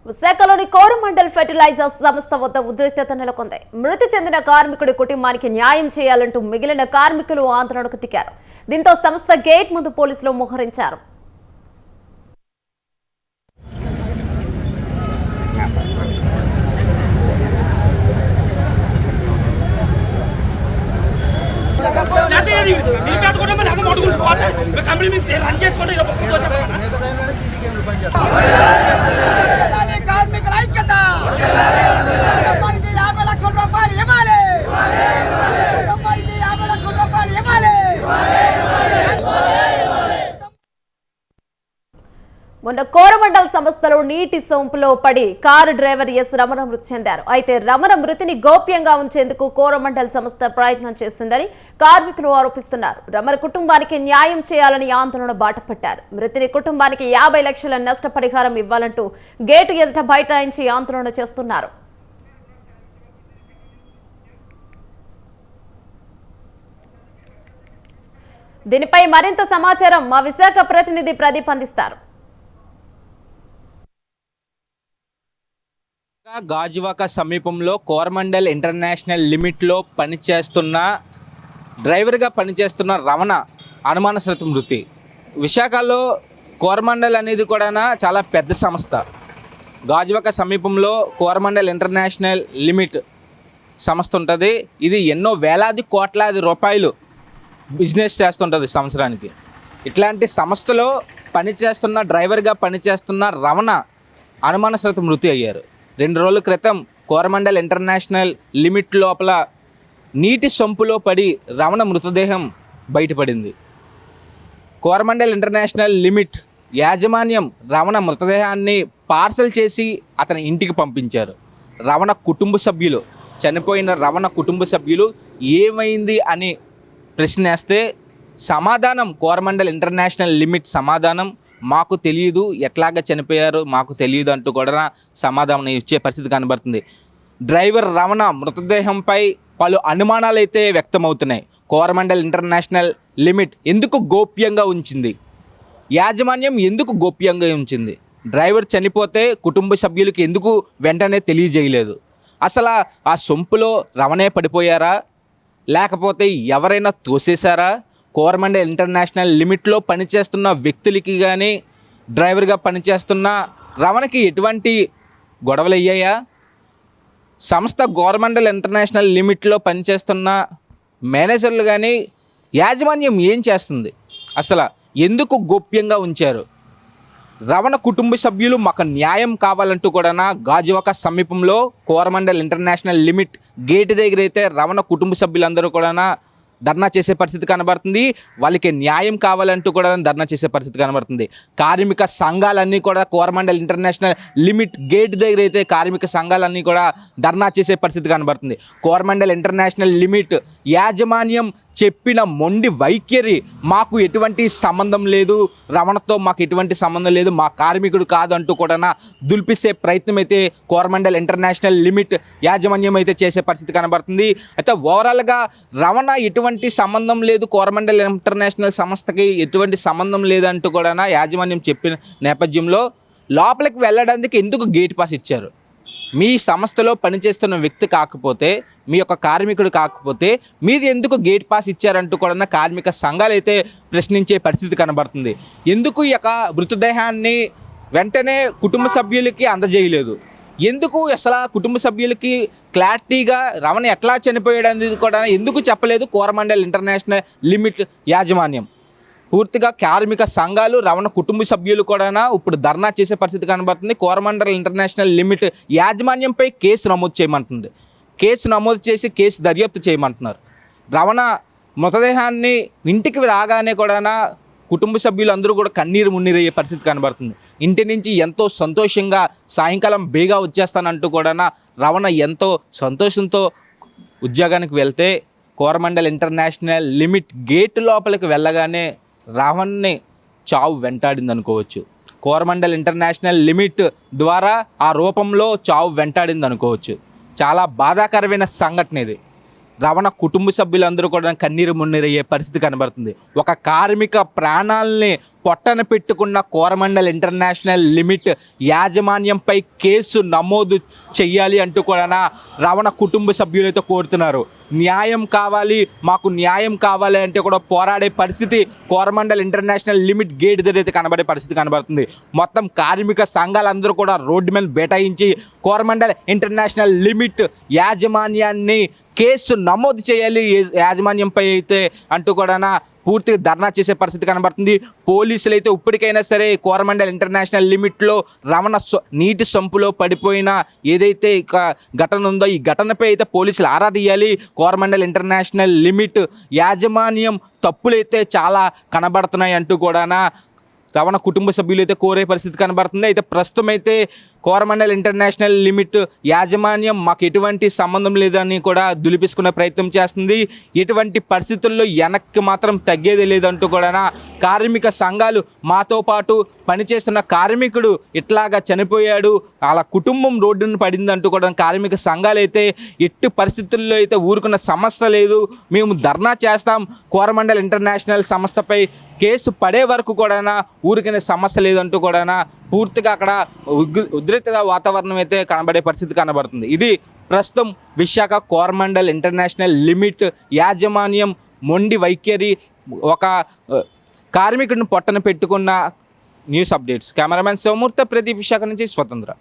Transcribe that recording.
విశాఖలోని కోరమండల్ ఫెర్టిలైజర్స్ సంస్థ వద్ద ఉద్రిక్తత నెలకొంది. మృతి చెందిన కార్మికుడి కుటుంబానికి న్యాయం చేయాలంటూ మిగిలిన కార్మికులు ఆందోళనకు దిగారు. దీంతో సంస్థ గేట్ ముందు పోలీసులు మోహరించారు. మొన్న కోరమండల్ సంస్థలో నీటి సోంపులో పడి కారు డ్రైవర్ ఎస్ రమణ మృతి చెందారు. అయితే రమణ మృతిని గోప్యంగా ఉంచేందుకు కోరమండల్ సంస్థ ప్రయత్నం చేసిందని కార్మికులు ఆరోపిస్తున్నారు. రమణ కుటుంబానికి న్యాయం చేయాలని ఆందోళన బాటపట్టారు. మృతిని కుటుంబానికి 50 లక్షల నష్టపరిహారం ఇవ్వాలంటూ గేటు ఎదుట బైఠాయించి ఆందోళన చేస్తున్నారు. దీనిపై మరింత సమాచారం మా విశాఖ ప్రతినిధి ప్రదీప్ అందిస్తారు. గాజువాక సమీపంలో కోరమండల్ ఇంటర్నేషనల్ లిమిట్లో డ్రైవర్గా పనిచేస్తున్న రమణ అనుమానాస్పద మృతి. విశాఖలో కోరమండల్ అనేది కూడా చాలా పెద్ద సంస్థ. గాజువాక సమీపంలో కోరమండల్ ఇంటర్నేషనల్ లిమిట్ సంస్థ ఉంటుంది. ఇది ఎన్నో వేలాది కోట్లాది రూపాయలు బిజినెస్ చేస్తుంటుంది సంవత్సరానికి. ఇట్లాంటి సంస్థలో డ్రైవర్గా పనిచేస్తున్న రమణ అనుమానాస్పద మృతి అయ్యారు. 2 రోజుల క్రితం కోరమండల్ ఇంటర్నేషనల్ లిమిట్ లోపల నీటి సొంపులో పడి రమణ మృతదేహం బయటపడింది. కోరమండల్ ఇంటర్నేషనల్ లిమిట్ యాజమాన్యం రమణ మృతదేహాన్ని పార్సల్ చేసి అతని ఇంటికి పంపించారు. చనిపోయిన రమణ కుటుంబ సభ్యులు ఏమైంది అని ప్రశ్నేస్తే సమాధానం కోరమండల్ ఇంటర్నేషనల్ లిమిట్ సమాధానం మాకు తెలియదు, ఎట్లాగా చనిపోయారు మాకు తెలియదు అంటూ కూడా సమాధానం ఇచ్చే పరిస్థితి కనబడుతుంది. డ్రైవర్ రమణ మృతదేహంపై పలు అనుమానాలు అయితే వ్యక్తమవుతున్నాయి. కోరమండల్ ఇంటర్నేషనల్ లిమిట్ ఎందుకు గోప్యంగా ఉంచింది? యాజమాన్యం ఎందుకు గోప్యంగా ఉంచింది? డ్రైవర్ చనిపోతే కుటుంబ సభ్యులకి ఎందుకు వెంటనే తెలియజేయలేదు? అసలు ఆ సొంపులో రమణే పడిపోయారా, లేకపోతే ఎవరైనా తోసేశారా? కోరమండల్ ఇంటర్నేషనల్ లిమిట్లో పనిచేస్తున్న వ్యక్తులకి కానీ డ్రైవర్గా పనిచేస్తున్న రమణకి ఎటువంటి గొడవలు అయ్యాయా? సంస్థ కోరమండల్ ఇంటర్నేషనల్ లిమిట్లో పనిచేస్తున్న మేనేజర్లు కానీ యాజమాన్యం ఏం చేస్తుంది? అసలు ఎందుకు గోప్యంగా ఉంచారు? రమణ కుటుంబ సభ్యులు మాకు న్యాయం కావాలంటూ కూడా గాజువాక సమీపంలో కోరమండల్ ఇంటర్నేషనల్ లిమిట్ గేట్ దగ్గర అయితే రమణ కుటుంబ సభ్యులందరూ కూడా ధర్నా చేసే పరిస్థితి కనబడుతుంది. వాళ్ళకి న్యాయం కావాలంటూ కూడా ధర్నా చేసే పరిస్థితి కనబడుతుంది. కార్మిక సంఘాలన్నీ కూడా కోరమండల్ ఇంటర్నేషనల్ లిమిట్ గేట్ దగ్గర అయితే కార్మిక సంఘాలన్నీ కూడా ధర్నా చేసే పరిస్థితి కనబడుతుంది. కోరమండల్ ఇంటర్నేషనల్ లిమిట్ యాజమాన్యం చెప్పిన మొండి వైఖరి, మాకు ఎటువంటి సంబంధం లేదు, రమణతో మాకు ఎటువంటి సంబంధం లేదు, మా కార్మికుడు కాదు అంటూ కూడా దులిపిసే ప్రయత్నం అయితే కోరమండల్ ఇంటర్నేషనల్ లిమిట్ యాజమాన్యం అయితే చేసే పరిస్థితి కనబడుతుంది. అయితే ఓవరాల్గా రమణ ఎటువంటి సంబంధం లేదు, కోరమండల్ ఇంటర్నేషనల్ సంస్థకి ఎటువంటి సంబంధం లేదంటూ కూడా యాజమాన్యం చెప్పిన నేపథ్యంలో లోపలికి వెళ్ళడానికి ఎందుకు గేట్ పాస్ ఇచ్చారు? మీ సంస్థలో పనిచేస్తున్న వ్యక్తి కాకపోతే, మీ యొక్క కార్మికుడు కాకపోతే మీరు ఎందుకు గేట్ పాస్ ఇచ్చారంటూ కూడా కార్మిక సంఘాలు అయితే ప్రశ్నించే పరిస్థితి కనబడుతుంది. ఎందుకు ఈ యొక్క మృతదేహాన్ని వెంటనే కుటుంబ సభ్యులకి అందజేయలేదు? ఎందుకు అసలు కుటుంబ సభ్యులకి క్లారిటీగా రమణ ఎట్లా చనిపోయాడు అనేది కూడా ఎందుకు చెప్పలేదు కోరమండల్ ఇంటర్నేషనల్ లిమిట్ యాజమాన్యం? పూర్తిగా కార్మిక సంఘాలు రమణ కుటుంబ సభ్యులు కూడా ఇప్పుడు ధర్నా చేసే పరిస్థితి కనబడుతుంది. కోరమండల్ ఇంటర్నేషనల్ లిమిట్ యాజమాన్యంపై కేసు నమోదు చేయమంటుంది. కేసు నమోదు చేసి కేసు దర్యాప్తు చేయమంటున్నారు. రమణ మృతదేహాన్ని ఇంటికి రాగానే కూడా కుటుంబ సభ్యులు అందరూ కూడా కన్నీరు మున్నీరయ్యే పరిస్థితి కనబడుతుంది. ఇంటి నుంచి ఎంతో సంతోషంగా సాయంకాలం బేగా వచ్చేస్తానంటూ కూడా రమణ ఎంతో సంతోషంతో ఉద్యోగానికి వెళ్తే కోరమండల్ ఇంటర్నేషనల్ లిమిట్ గేట్ లోపలికి వెళ్ళగానే రమణ్ని చావు వెంటాడింది అనుకోవచ్చు. కోరమండల్ ఇంటర్నేషనల్ లిమిట్ ద్వారా ఆ రూపంలో చావు వెంటాడింది అనుకోవచ్చు. చాలా బాధాకరమైన సంఘటన ఇది. రమణ కుటుంబ సభ్యులందరూ కూడా కన్నీరు మున్నీరయ్యే పరిస్థితి కనబడుతుంది. ఒక కార్మిక ప్రాణాలని పొట్టన పెట్టుకున్న కోరమండల్ ఇంటర్నేషనల్ లిమిట్ యాజమాన్యంపై కేసు నమోదు చెయ్యాలి అంటూ కూడా రమణ కుటుంబ సభ్యులైతే కోరుతున్నారు. న్యాయం కావాలి, మాకు న్యాయం కావాలి అంటే కూడా పోరాడే పరిస్థితి కోరమండల్ ఇంటర్నేషనల్ లిమిట్ గేట్ దగ్గర అయితే కనబడే పరిస్థితి కనబడుతుంది. మొత్తం కార్మిక సంఘాలందరూ కూడా రోడ్డు మీద బైఠాయించి కోరమండల్ ఇంటర్నేషనల్ లిమిట్ యాజమాన్యాన్ని కేసు నమోదు చేయాలి యాజమాన్యంపై అయితే అంటూ కూడా పూర్తిగా ధర్నా చేసే పరిస్థితి కనబడుతుంది. పోలీసులు అయితే ఇప్పటికైనా సరే కోరమండల్ ఇంటర్నేషనల్ లిమిట్లో రమణ నీటి సంపులో పడిపోయిన ఏదైతే ఘటన ఉందో ఈ ఘటనపై అయితే పోలీసులు ఆరా తీయాలి. కోరమండల్ ఇంటర్నేషనల్ లిమిట్ యాజమాన్యం తప్పులైతే చాలా కనబడుతున్నాయి అంటూ కూడా రమణ కుటుంబ సభ్యులు అయితే కోరే పరిస్థితి కనబడుతుంది. అయితే ప్రస్తుతం అయితే కోరమండల్ ఇంటర్నేషనల్ లిమిట్ యాజమాన్యం మాకు ఎటువంటి సంబంధం లేదని కూడా దులిపించుకునే ప్రయత్నం చేస్తుంది. ఎటువంటి పరిస్థితుల్లో వెనక్కి మాత్రం తగ్గేది లేదంటూ కూడా కార్మిక సంఘాలు మాతో పాటు పనిచేస్తున్న కార్మికుడు ఇట్లాగా చనిపోయాడు, వాళ్ళ కుటుంబం రోడ్డును పడిందంటూ కూడా కార్మిక సంఘాలు అయితే ఎట్టి పరిస్థితుల్లో అయితే ఊరుకున్న సమస్య లేదు, మేము ధర్నా చేస్తాం, కోరమండల్ ఇంటర్నేషనల్ సంస్థపై కేసు పడే వరకు కూడా ఊరికనే సమస్య లేదంటూ కూడా పూర్తిగా అక్కడ ఉద్రిక్త వాతావరణం అయితే కనబడే పరిస్థితి కనబడుతుంది. ఇది ప్రస్తుతం విశాఖ కోరమండల్ ఇంటర్నేషనల్ లిమిట్ యాజమాన్యం మొండి వైఖరి, ఒక కార్మికుడిని పొట్టన పెట్టుకున్న news updates. Cameraman Sivamurthy, Pradeep, Visakha నుంచి స్వతంత్ర.